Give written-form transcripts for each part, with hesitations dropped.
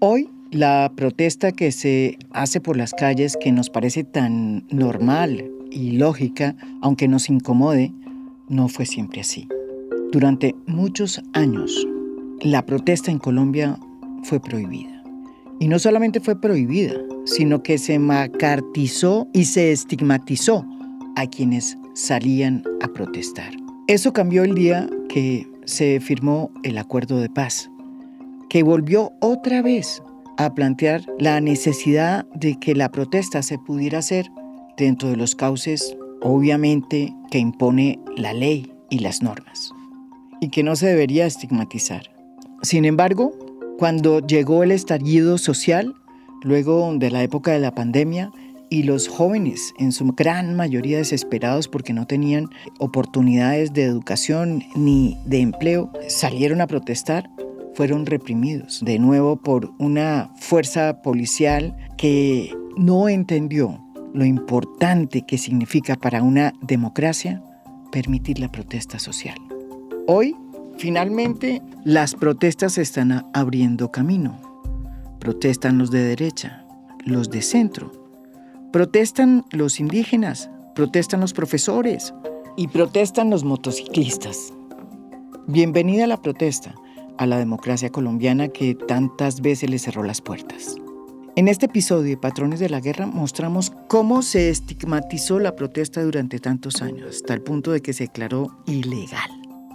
Hoy, la protesta que se hace por las calles, que nos parece tan normal y lógica, aunque nos incomode, no fue siempre así. Durante muchos años, la protesta en Colombia fue prohibida. Y no solamente fue prohibida, sino que se macartizó y se estigmatizó a quienes salían a protestar. Eso cambió el día que se firmó el acuerdo de paz, que volvió otra vez a plantear la necesidad de que la protesta se pudiera hacer dentro de los cauces, obviamente, que impone la ley y las normas, y que no se debería estigmatizar. Sin embargo, cuando llegó el estallido social, luego de la época de la pandemia, y los jóvenes, en su gran mayoría desesperados porque no tenían oportunidades de educación ni de empleo, salieron a protestar, fueron reprimidos de nuevo por una fuerza policial que no entendió lo importante que significa para una democracia permitir la protesta social. Hoy, finalmente, las protestas están abriendo camino. Protestan los de derecha, los de centro, protestan los indígenas, protestan los profesores y protestan los motociclistas. Bienvenida a la protesta, a la democracia colombiana que tantas veces le cerró las puertas. En este episodio de Patrones de la Guerra mostramos cómo se estigmatizó la protesta durante tantos años, hasta el punto de que se declaró ilegal.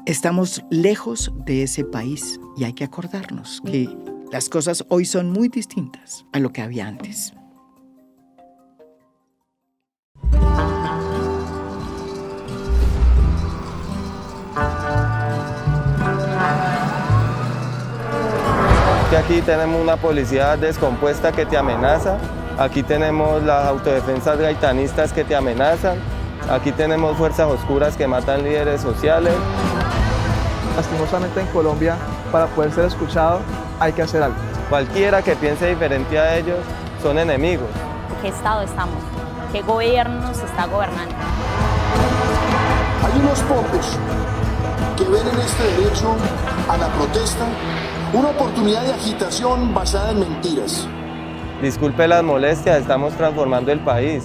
Estamos lejos de ese país y hay que acordarnos que las cosas hoy son muy distintas a lo que había antes. Aquí tenemos una policía descompuesta que te amenaza, aquí tenemos las autodefensas gaitanistas que te amenazan, aquí tenemos fuerzas oscuras que matan líderes sociales. Lastimosamente en Colombia, para poder ser escuchado, hay que hacer algo. Cualquiera que piense diferente a ellos son enemigos. ¿En qué estado estamos? ¿Qué gobierno nos está gobernando? Hay unos pocos que ven en este derecho a la protesta una oportunidad de agitación basada en mentiras. Disculpe las molestias, estamos transformando el país.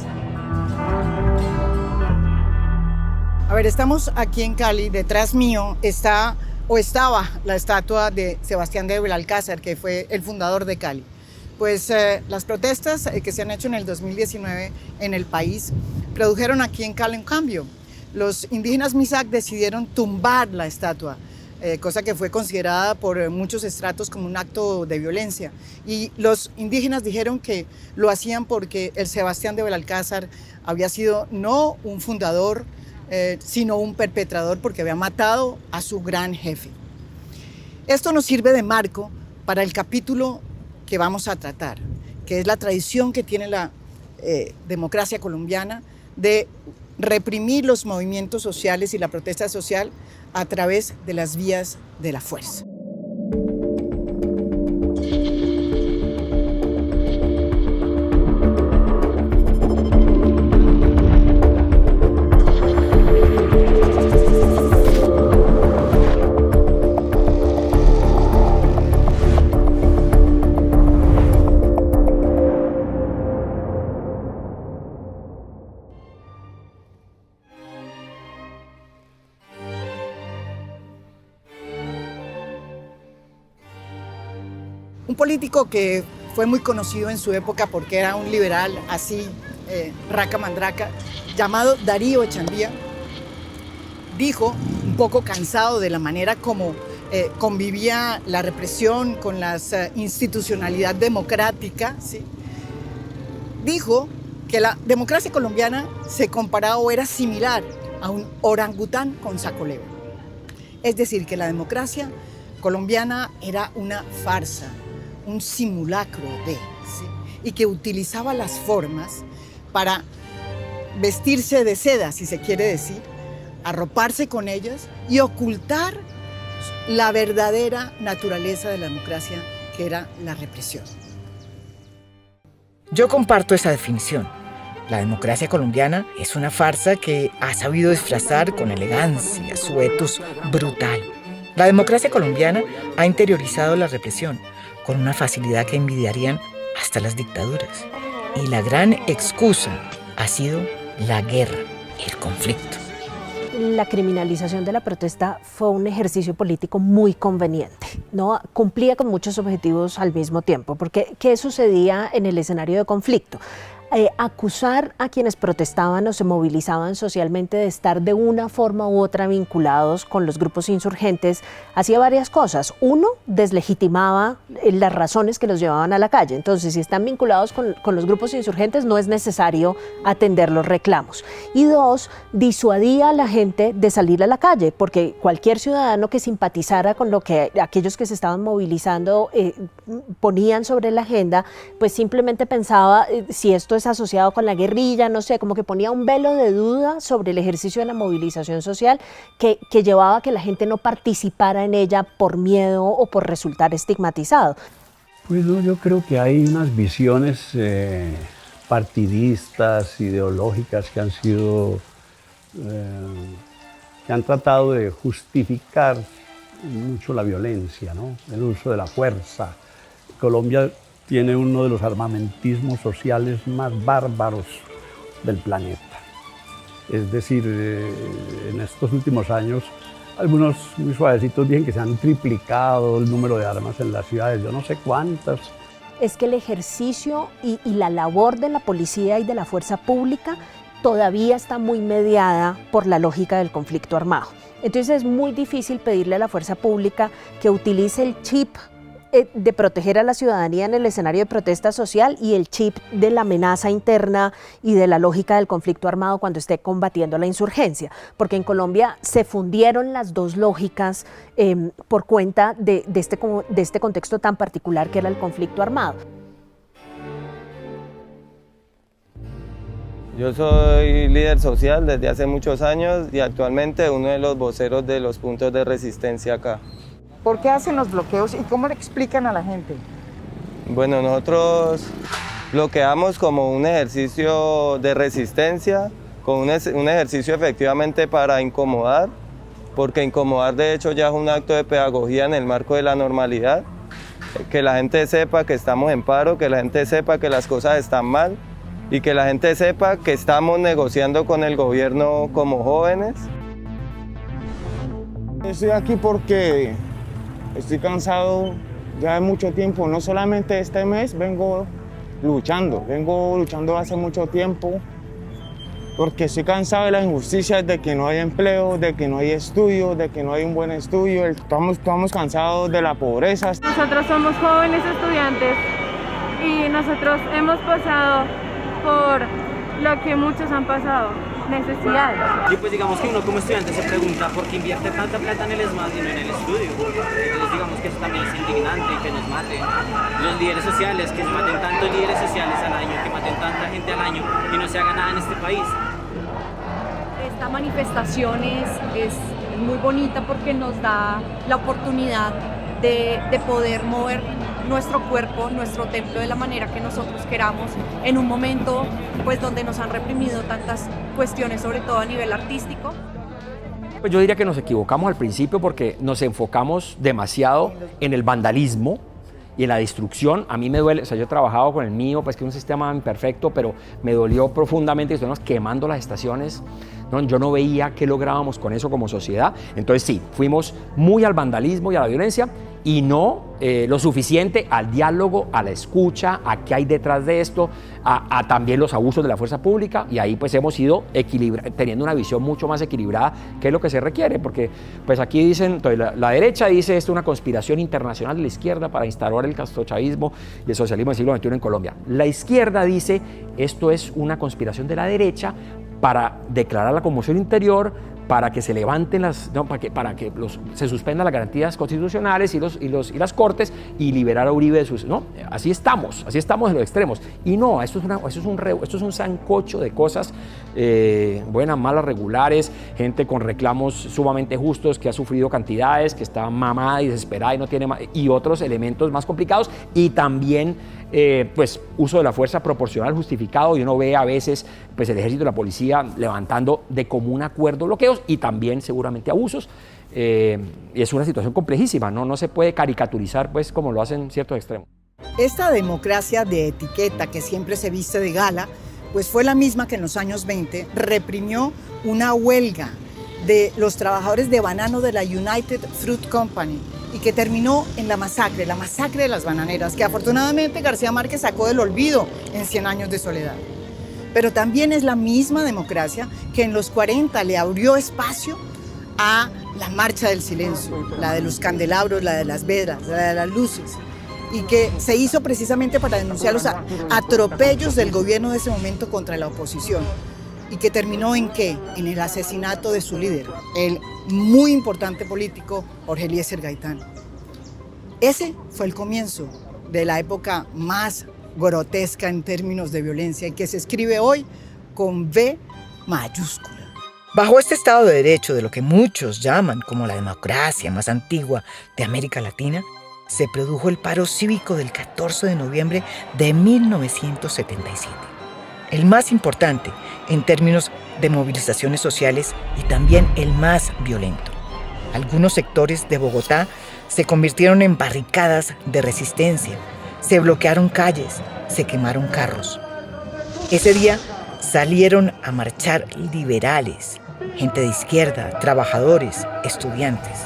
A ver, estamos aquí en Cali, detrás mío estaba la estatua de Sebastián de Belalcázar, que fue el fundador de Cali. Pues las protestas que se han hecho en el 2019 en el país produjeron aquí en Cali un cambio. Los indígenas Misak decidieron tumbar la estatua, cosa que fue considerada por muchos estratos como un acto de violencia. Y los indígenas dijeron que lo hacían porque el Sebastián de Belalcázar había sido no un fundador, sino un perpetrador porque había matado a su gran jefe. Esto nos sirve de marco para el capítulo que vamos a tratar, que es la tradición que tiene la democracia colombiana de reprimir los movimientos sociales y la protesta social a través de las vías de la fuerza. Un político que fue muy conocido en su época porque era un liberal así, raca mandraca, llamado Darío Echandía, dijo, un poco cansado de la manera como convivía la represión con la institucionalidad democrática, ¿sí? Dijo que la democracia colombiana se comparaba o era similar a un orangután con sacoleo. Es decir, que la democracia colombiana era una farsa, un simulacro de, ¿sí? Y que utilizaba las formas para vestirse de seda, si se quiere decir, arroparse con ellas y ocultar la verdadera naturaleza de la democracia, que era la represión. Yo comparto esa definición. La democracia colombiana es una farsa que ha sabido disfrazar con elegancia su etos brutal. La democracia colombiana ha interiorizado la represión, con una facilidad que envidiarían hasta las dictaduras. Y la gran excusa ha sido la guerra, el conflicto. La criminalización de la protesta fue un ejercicio político muy conveniente, ¿no? Cumplía con muchos objetivos al mismo tiempo, porque ¿qué sucedía en el escenario de conflicto? Acusar a quienes protestaban o se movilizaban socialmente de estar de una forma u otra vinculados con los grupos insurgentes hacía varias cosas. Uno, deslegitimaba las razones que los llevaban a la calle. Entonces, si están vinculados con los grupos insurgentes, no es necesario atender los reclamos. Y dos, disuadía a la gente de salir a la calle, porque cualquier ciudadano que simpatizara con lo que aquellos que se estaban movilizando ponían sobre la agenda, pues simplemente pensaba si esto es asociado con la guerrilla, no sé, como que ponía un velo de duda sobre el ejercicio de la movilización social que llevaba a que la gente no participara en ella por miedo o por resultar estigmatizado. Pues no, yo creo que hay unas visiones partidistas, ideológicas que han sido, que han tratado de justificar mucho la violencia, ¿no? El uso de la fuerza. Colombia tiene uno de los armamentismos sociales más bárbaros del planeta. Es decir, en estos últimos años, algunos muy suavecitos dicen que se han triplicado el número de armas en las ciudades, yo no sé cuántas. Es que el ejercicio y la labor de la policía y de la fuerza pública todavía está muy mediada por la lógica del conflicto armado. Entonces es muy difícil pedirle a la fuerza pública que utilice el chip de proteger a la ciudadanía en el escenario de protesta social y el chip de la amenaza interna y de la lógica del conflicto armado cuando esté combatiendo la insurgencia, porque en Colombia se fundieron las dos lógicas por cuenta de este contexto tan particular que era el conflicto armado. Yo soy líder social desde hace muchos años y actualmente uno de los voceros de los puntos de resistencia acá. ¿Por qué hacen los bloqueos y cómo le explican a la gente? Bueno, nosotros bloqueamos como un ejercicio de resistencia, como un ejercicio efectivamente para incomodar, porque incomodar de hecho ya es un acto de pedagogía en el marco de la normalidad, que la gente sepa que estamos en paro, que la gente sepa que las cosas están mal y que la gente sepa que estamos negociando con el gobierno como jóvenes. Estoy aquí porque estoy cansado ya de mucho tiempo, no solamente este mes, vengo luchando hace mucho tiempo, porque estoy cansado de las injusticias, de que no hay empleo, de que no hay estudio, de que no hay un buen estudio, estamos cansados de la pobreza. Nosotros somos jóvenes estudiantes y nosotros hemos pasado por lo que muchos han pasado. Necesidades. Y pues digamos que uno como estudiante se pregunta por qué invierte tanta plata en el ESMAD y no en el estudio. Entonces digamos que eso también es indignante, que nos maten los líderes sociales, que se maten tantos líderes sociales al año, que maten tanta gente al año y no se haga nada en este país. Esta manifestación es muy bonita porque nos da la oportunidad de poder mover nuestro cuerpo, nuestro templo de la manera que nosotros queramos, en un momento pues donde nos han reprimido tantas cuestiones, sobre todo a nivel artístico. Pues yo diría que nos equivocamos al principio porque nos enfocamos demasiado en el vandalismo y en la destrucción. A mí me duele, o sea, yo he trabajado con el mío, pues que es un sistema imperfecto, pero me dolió profundamente que estuvimos quemando las estaciones. No, yo no veía qué lográbamos con eso como sociedad. Entonces sí, fuimos muy al vandalismo y a la violencia y no lo suficiente al diálogo, a la escucha, a qué hay detrás de esto, a también los abusos de la fuerza pública, y ahí pues hemos ido teniendo una visión mucho más equilibrada, que es lo que se requiere, porque pues aquí dicen, entonces, la derecha dice esto es una conspiración internacional de la izquierda para instaurar el castrochavismo y el socialismo del siglo XXI en Colombia. La izquierda dice esto es una conspiración de la derecha para declarar la conmoción interior, para que se levanten para que se suspendan las garantías constitucionales y las cortes y liberar a Uribe de sus... No, así estamos en los extremos. Y no, esto es un sancocho de cosas buenas, malas, regulares, gente con reclamos sumamente justos que ha sufrido cantidades, que está mamada y desesperada y no tiene y otros elementos más complicados, y también pues uso de la fuerza proporcional justificado, y uno ve a veces pues el ejército y la policía levantando de común acuerdo bloqueos y también seguramente abusos. y es una situación complejísima, ¿no? No se puede caricaturizar pues, como lo hacen ciertos extremos. Esta democracia de etiqueta que siempre se viste de gala, pues fue la misma que en los años 20 reprimió una huelga de los trabajadores de banano de la United Fruit Company y que terminó en la masacre de las bananeras, que afortunadamente García Márquez sacó del olvido en 100 años de soledad. Pero también es la misma democracia que en los 40 le abrió espacio a la marcha del silencio, la de los candelabros, la de las velas, la de las luces, y que se hizo precisamente para denunciar los atropellos del gobierno de ese momento contra la oposición. ¿Y que terminó en qué? En el asesinato de su líder, el muy importante político Jorge Eliezer Gaitán. Ese fue el comienzo de la época más grotesca en términos de violencia y que se escribe hoy con V mayúscula. Bajo este Estado de Derecho, de lo que muchos llaman como la democracia más antigua de América Latina, se produjo el paro cívico del 14 de noviembre de 1977. El más importante en términos de movilizaciones sociales y también el más violento. Algunos sectores de Bogotá se convirtieron en barricadas de resistencia, se bloquearon calles, se quemaron carros. Ese día salieron a marchar liberales, gente de izquierda, trabajadores, estudiantes.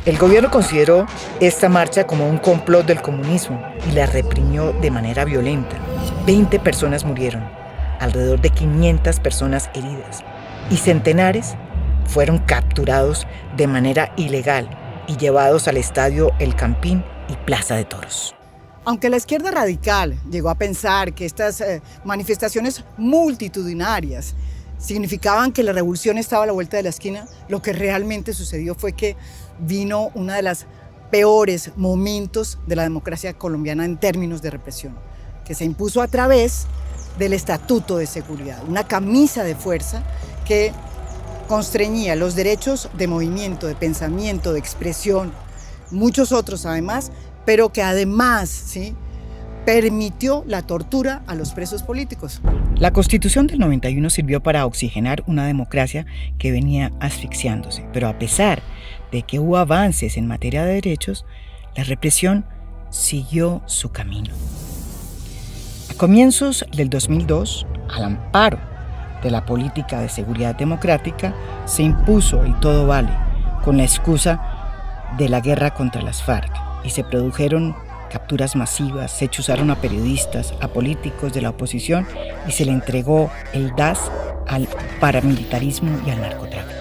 El gobierno consideró esta marcha como un complot del comunismo y la reprimió de manera violenta. 20 personas murieron, alrededor de 500 personas heridas y centenares fueron capturados de manera ilegal y llevados al estadio El Campín y Plaza de Toros. Aunque la izquierda radical llegó a pensar que estas manifestaciones multitudinarias significaban que la revolución estaba a la vuelta de la esquina, lo que realmente sucedió fue que vino uno de los peores momentos de la democracia colombiana en términos de represión, que se impuso a través del Estatuto de Seguridad, una camisa de fuerza que constreñía los derechos de movimiento, de pensamiento, de expresión, muchos otros además, pero que además ¿sí? permitió la tortura a los presos políticos. La Constitución del 91 sirvió para oxigenar una democracia que venía asfixiándose, pero a pesar de que hubo avances en materia de derechos, la represión siguió su camino. A comienzos del 2002, al amparo de la política de seguridad democrática, se impuso el todo vale, con la excusa de la guerra contra las FARC, y se produjeron capturas masivas, se chuzaron a periodistas, a políticos de la oposición y se le entregó el DAS al paramilitarismo y al narcotráfico.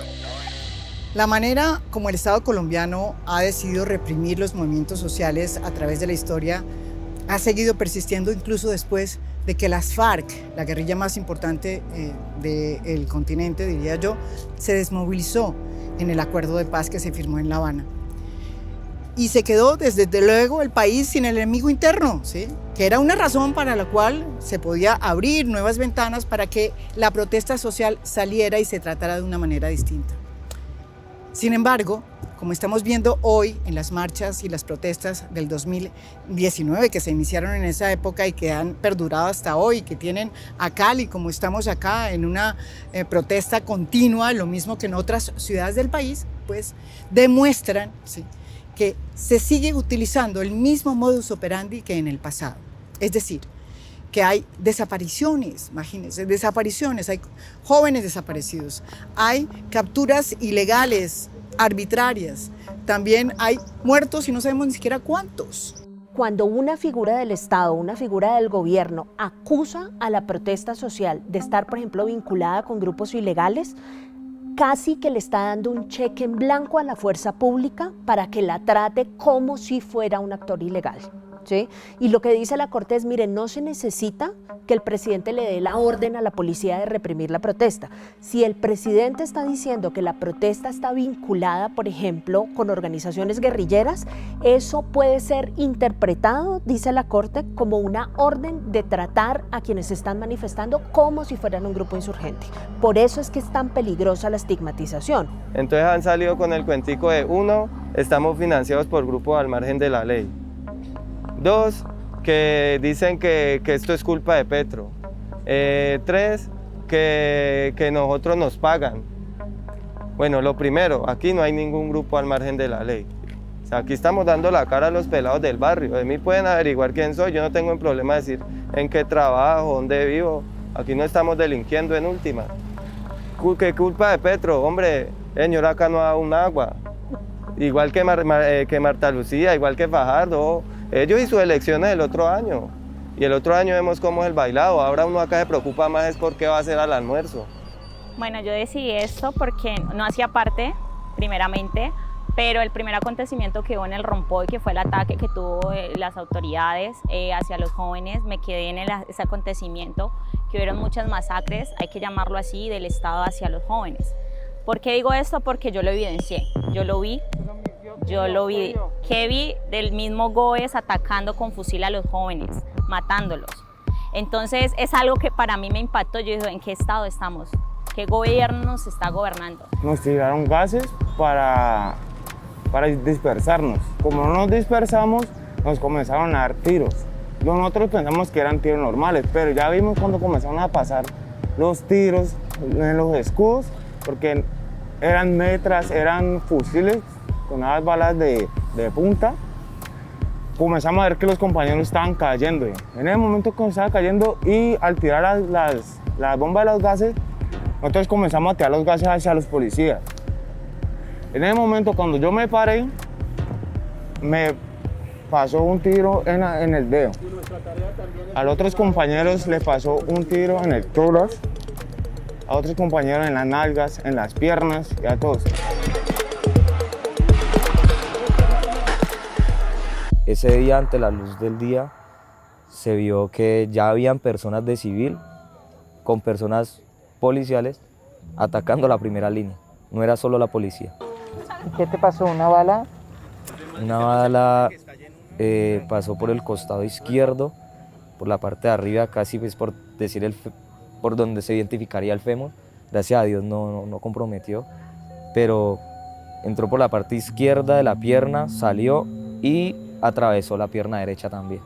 La manera como el Estado colombiano ha decidido reprimir los movimientos sociales a través de la historia ha seguido persistiendo incluso después de que las FARC, la guerrilla más importante del continente, diría yo, se desmovilizó en el acuerdo de paz que se firmó en La Habana. Y se quedó desde luego el país sin el enemigo interno, ¿sí? Que era una razón para la cual se podía abrir nuevas ventanas para que la protesta social saliera y se tratara de una manera distinta. Sin embargo, como estamos viendo hoy en las marchas y las protestas del 2019 que se iniciaron en esa época y que han perdurado hasta hoy, que tienen a Cali, como estamos acá, en una protesta continua, lo mismo que en otras ciudades del país, pues demuestran, ¿sí?, que se sigue utilizando el mismo modus operandi que en el pasado. Es decir, que hay desapariciones, imagínense, desapariciones, hay jóvenes desaparecidos, hay capturas ilegales, arbitrarias, también hay muertos y no sabemos ni siquiera cuántos. Cuando una figura del Estado, una figura del gobierno acusa a la protesta social de estar, por ejemplo, vinculada con grupos ilegales, casi que le está dando un cheque en blanco a la fuerza pública para que la trate como si fuera un actor ilegal, ¿sí? Y lo que dice la Corte es, mire, no se necesita que el presidente le dé la orden a la policía de reprimir la protesta. Si el presidente está diciendo que la protesta está vinculada, por ejemplo, con organizaciones guerrilleras, eso puede ser interpretado, dice la Corte, como una orden de tratar a quienes están manifestando como si fueran un grupo insurgente. Por eso es que es tan peligrosa la estigmatización. Entonces han salido con el cuentico de 1, estamos financiados por grupos al margen de la ley. 2, que dicen que esto es culpa de Petro. 3, que nosotros nos pagan. Bueno, lo primero, aquí no hay ningún grupo al margen de la ley. O sea, aquí estamos dando la cara a los pelados del barrio. De mí pueden averiguar quién soy, yo no tengo un problema de decir en qué trabajo, dónde vivo. Aquí no estamos delinquiendo en última. ¿Qué culpa de Petro? Hombre, señor, acá no da un agua. Igual que Marta Lucía, igual que Fajardo. Ellos y sus elecciones el otro año. Y el otro año vemos cómo es el bailado. Ahora uno acá se preocupa más es por qué va a hacer al almuerzo. Bueno, yo decidí esto porque no hacía parte, primeramente, pero el primer acontecimiento que hubo en el Rompoy, que fue el ataque que tuvo las autoridades hacia los jóvenes, me quedé en ese acontecimiento, que hubieron muchas masacres, hay que llamarlo así, del Estado hacia los jóvenes. ¿Por qué digo esto? Porque yo lo evidencié, yo lo vi, que vi del mismo GOES atacando con fusil a los jóvenes, matándolos. Entonces es algo que para mí me impactó, yo dije, ¿en qué estado estamos? ¿Qué gobierno nos está gobernando? Nos tiraron gases para dispersarnos. Como no nos dispersamos, nos comenzaron a dar tiros. Nosotros pensamos que eran tiros normales, pero ya vimos cuando comenzaron a pasar los tiros en los escudos, porque eran metras, eran fusiles con unas balas de punta. Comenzamos a ver que los compañeros estaban cayendo. En el momento que estaban cayendo y al tirar las bombas de los gases, nosotros comenzamos a tirar los gases hacia los policías. En el momento cuando yo me paré, me pasó un tiro en el dedo. A los otros compañeros les pasó un tiro en el tórax, a otros compañeros en las nalgas, en las piernas y a todos. Ese día, ante la luz del día, se vio que ya habían personas de civil con personas policiales atacando la primera línea. No era solo la policía. ¿Qué te pasó? ¿Una bala? Una bala pasó por el costado izquierdo, por la parte de arriba, casi pues, por decir por donde se identificaría el fémur. Gracias a Dios no comprometió, pero entró por la parte izquierda de la pierna, salió y atravesó la pierna derecha también.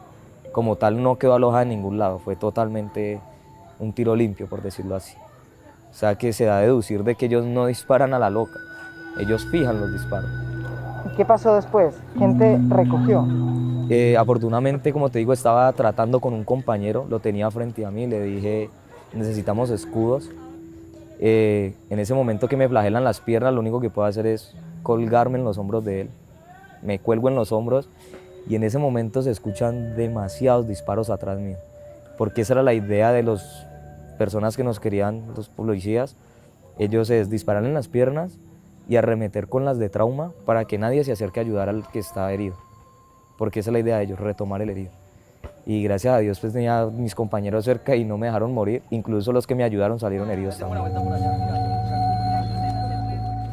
Como tal no quedó alojada en ningún lado, fue totalmente un tiro limpio, por decirlo así. O sea que se da a deducir de que ellos no disparan a la loca, ellos fijan los disparos. ¿Qué pasó después? ¿Quién te recogió? Afortunadamente, como te digo, estaba tratando con un compañero, lo tenía frente a mí, le dije, necesitamos escudos. En ese momento que me flagelan las piernas, lo único que puedo hacer es colgarme en los hombros de él. Me cuelgo en los hombros y en ese momento se escuchan demasiados disparos atrás mío, porque esa era la idea de las personas que nos querían, los policías. Ellos se disparan en las piernas y arremeter con las de trauma para que nadie se acerque a ayudar al que está herido, porque esa es la idea de ellos, retomar el herido. Y gracias a Dios pues tenía a mis compañeros cerca y no me dejaron morir, incluso los que me ayudaron salieron heridos también.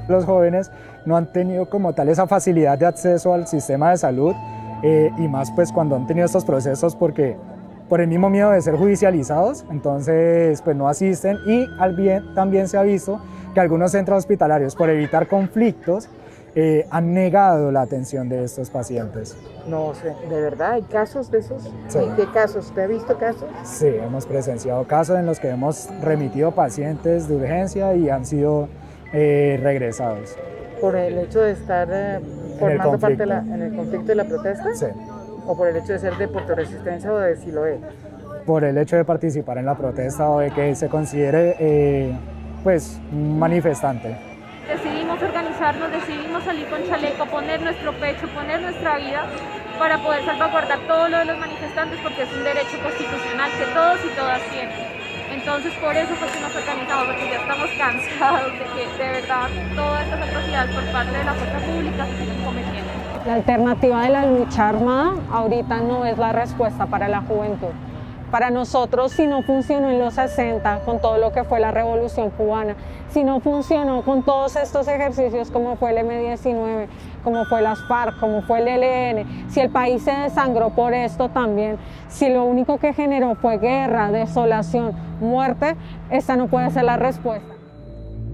Los jóvenes no han tenido como tal esa facilidad de acceso al sistema de salud y más pues cuando han tenido estos procesos porque por el mismo miedo de ser judicializados, entonces pues no asisten y también se ha visto que algunos centros hospitalarios por evitar conflictos han negado la atención de estos pacientes. No sé, ¿de verdad hay casos de esos? Sí. ¿Qué casos? ¿Usted ha visto casos? Sí, hemos presenciado casos en los que hemos remitido pacientes de urgencia y han sido regresados. ¿Por el hecho de estar formando parte en el conflicto de la protesta? Sí. ¿O por el hecho de ser de Puerto Resistencia o de Siloé? Por el hecho de participar en la protesta o de que se considere pues manifestante. Decidimos organizarnos, decidimos salir con chaleco, poner nuestro pecho, poner nuestra vida para poder salvaguardar todo lo de los manifestantes porque es un derecho constitucional que todos y todas tienen. Entonces por eso fue que nos organizamos, porque ya estamos cansados de que de verdad todas estas atrocidades por parte de la fuerza pública se siguen cometiendo. La alternativa de la lucha armada ahorita no es la respuesta para la juventud. Para nosotros, si no funcionó en los 60 con todo lo que fue la Revolución Cubana, si no funcionó con todos estos ejercicios como fue el M-19, como fue las FARC, como fue el ELN, si el país se desangró por esto también, si lo único que generó fue guerra, desolación, muerte, esta no puede ser la respuesta.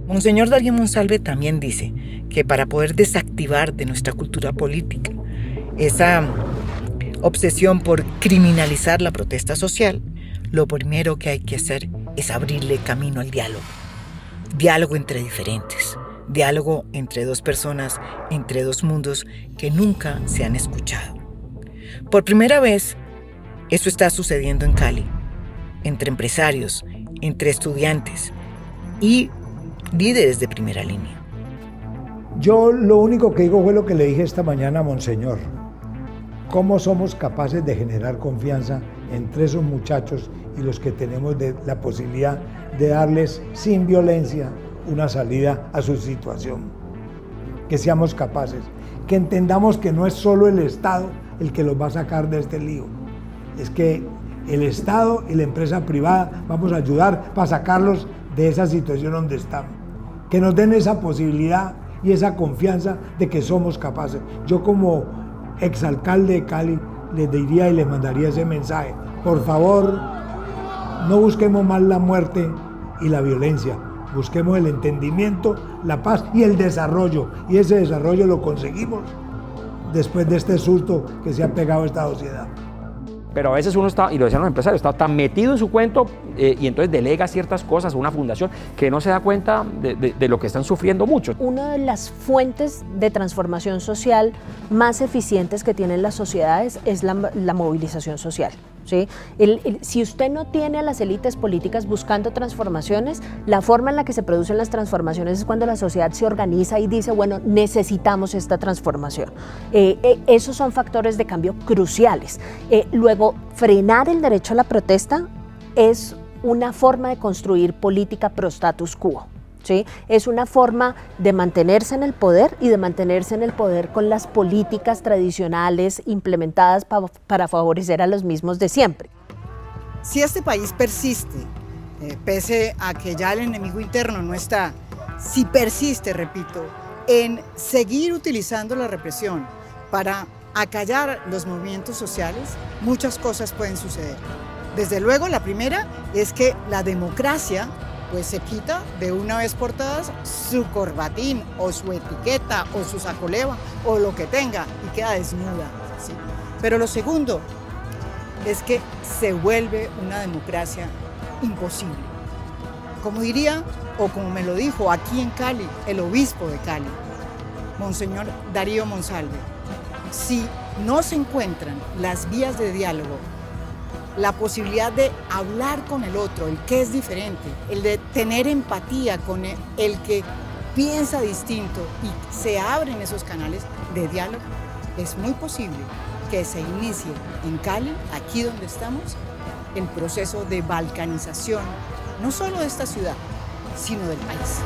Monseñor Darío Monsalve también dice que para poder desactivar de nuestra cultura política esa obsesión por criminalizar la protesta social, lo primero que hay que hacer es abrirle camino al diálogo. Diálogo entre diferentes, diálogo entre dos personas, entre dos mundos que nunca se han escuchado. Por primera vez, esto está sucediendo en Cali, entre empresarios, entre estudiantes y líderes de primera línea. Yo lo único que digo fue lo que le dije esta mañana a Monseñor. ¿Cómo somos capaces de generar confianza entre esos muchachos y los que tenemos la posibilidad de darles sin violencia una salida a su situación? Que seamos capaces, que entendamos que no es solo el Estado el que los va a sacar de este lío, es que el Estado y la empresa privada vamos a ayudar para sacarlos de esa situación donde estamos. Que nos den esa posibilidad y esa confianza de que somos capaces. Yo como exalcalde de Cali les diría y les mandaría ese mensaje. Por favor, no busquemos más la muerte y la violencia. Busquemos el entendimiento, la paz y el desarrollo. Y ese desarrollo lo conseguimos después de este susto que se ha pegado a esta sociedad. Pero a veces uno está, y lo decían los empresarios, está tan metido en su cuento y entonces delega ciertas cosas a una fundación que no se da cuenta de lo que están sufriendo muchos. Una de las fuentes de transformación social más eficientes que tienen las sociedades es la movilización social. ¿Sí? Si usted no tiene a las élites políticas buscando transformaciones, la forma en la que se producen las transformaciones es cuando la sociedad se organiza y dice, bueno, necesitamos esta transformación. Esos son factores de cambio cruciales. Luego, frenar el derecho a la protesta es una forma de construir política pro status quo. ¿Sí? Es una forma de mantenerse en el poder y de mantenerse en el poder con las políticas tradicionales implementadas para favorecer a los mismos de siempre. Si este país persiste, pese a que ya el enemigo interno no está, si persiste, repito, en seguir utilizando la represión para acallar los movimientos sociales, muchas cosas pueden suceder. Desde luego, la primera es que la democracia pues se quita de una vez por todas su corbatín o su etiqueta o su sacoleva o lo que tenga y queda desnuda. ¿Sí? Pero lo segundo es que se vuelve una democracia imposible. Como diría, o como me lo dijo aquí en Cali, el obispo de Cali, Monseñor Darío Monsalve, si no se encuentran las vías de diálogo, la posibilidad de hablar con el otro, el que es diferente, el de tener empatía con el que piensa distinto y se abren esos canales de diálogo, es muy posible que se inicie en Cali, aquí donde estamos, el proceso de balcanización, no solo de esta ciudad, sino del país.